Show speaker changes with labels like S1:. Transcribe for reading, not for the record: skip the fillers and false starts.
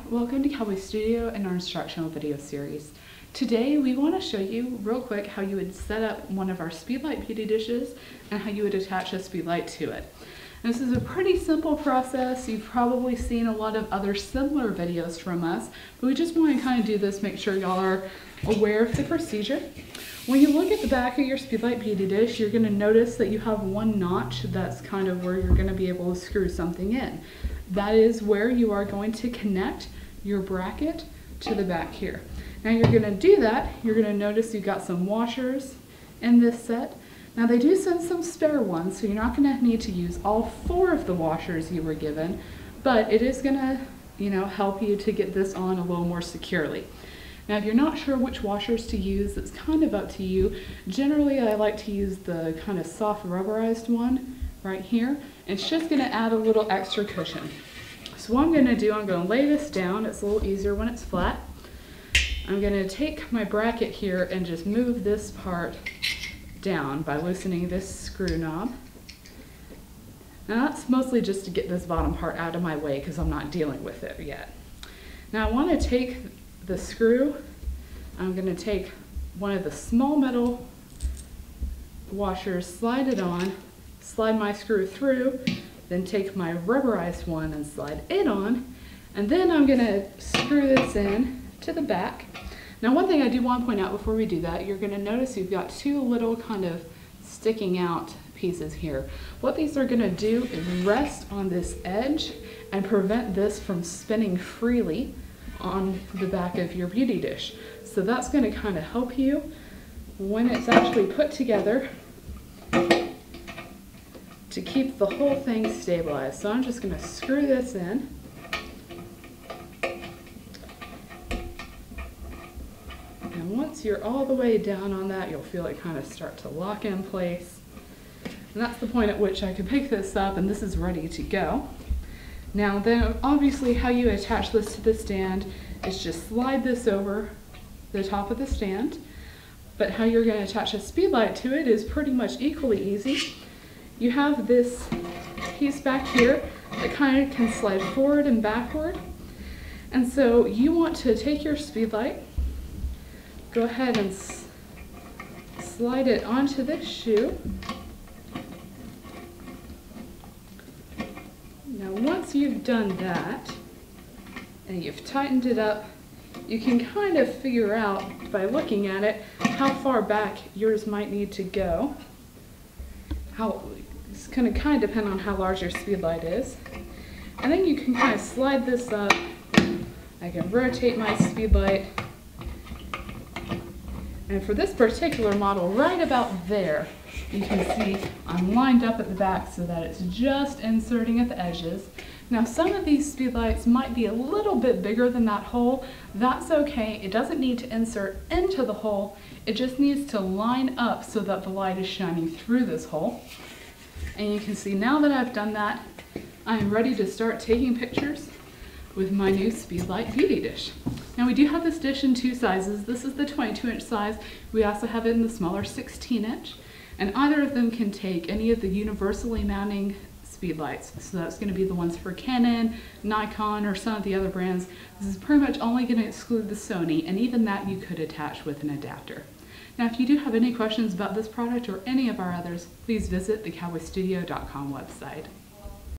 S1: welcome to Cowboy Studio and our instructional video series. Today we want to show you real quick how you would set up one of our Speedlite beauty dishes and how you would attach a Speedlite to it. And this is a pretty simple process. You've probably seen a lot of other similar videos from us, but we just want to kind of do this, make sure y'all are aware of the procedure. When you look at the back of your Speedlite beauty dish, you're going to notice that you have one notch that's kind of where you're going to be able to screw something in. That is where you are going to connect your bracket to the back here. Now you're going to do that, you're going to notice you've got some washers in this set. Now they do send some spare ones, so you're not going to need to use all 4 of the washers you were given, but it is going to, help you to get this on a little more securely. Now if you're not sure which washers to use, it's kind of up to you. Generally I like to use the kind of soft rubberized one right here. It's just going to add a little extra cushion. So what I'm going to do, I'm going to lay this down. It's a little easier when it's flat. I'm going to take my bracket here and just move this part down by loosening this screw knob. Now that's mostly just to get this bottom part out of my way because I'm not dealing with it yet. Now I want to take the screw, I'm going to take one of the small metal washers, slide it on, slide my screw through, then take my rubberized one and slide it on, and then I'm going to screw this in to the back. Now one thing I do want to point out before we do that, you're going to notice you've got 2 little kind of sticking out pieces here. What these are going to do is rest on this edge and prevent this from spinning freely on the back of your beauty dish. So that's going to kind of help you when it's actually put together to keep the whole thing stabilized. So I'm just going to screw this in. And once you're all the way down on that, you'll feel it kind of start to lock in place. And that's the point at which I can pick this up and this is ready to go. Now then, obviously how you attach this to the stand is just slide this over the top of the stand. But how you're going to attach a Speedlite to it is pretty much equally easy. You have this piece back here that kind of can slide forward and backward. And so you want to take your Speedlite, go ahead and slide it onto this shoe. Now once you've done that and you've tightened it up, you can kind of figure out by looking at it how far back yours might need to go. It's going to kind of depend on how large your Speedlite is. And then you can kind of slide this up. I can rotate my Speedlite. And for this particular model, right about there, you can see I'm lined up at the back so that it's just inserting at the edges. Now some of these Speedlites might be a little bit bigger than that hole. That's okay. It doesn't need to insert into the hole. It just needs to line up so that the light is shining through this hole. And you can see now that I've done that, I am ready to start taking pictures with my new Speedlite beauty dish. Now we do have this dish in 2 sizes. This is the 22-inch size. We also have it in the smaller 16-inch. And either of them can take any of the universally mounting Speedlites. So that's going to be the ones for Canon, Nikon, or some of the other brands. This is pretty much only going to exclude the Sony, and even that you could attach with an adapter. Now if you do have any questions about this product or any of our others, please visit the CowboyStudio.com website.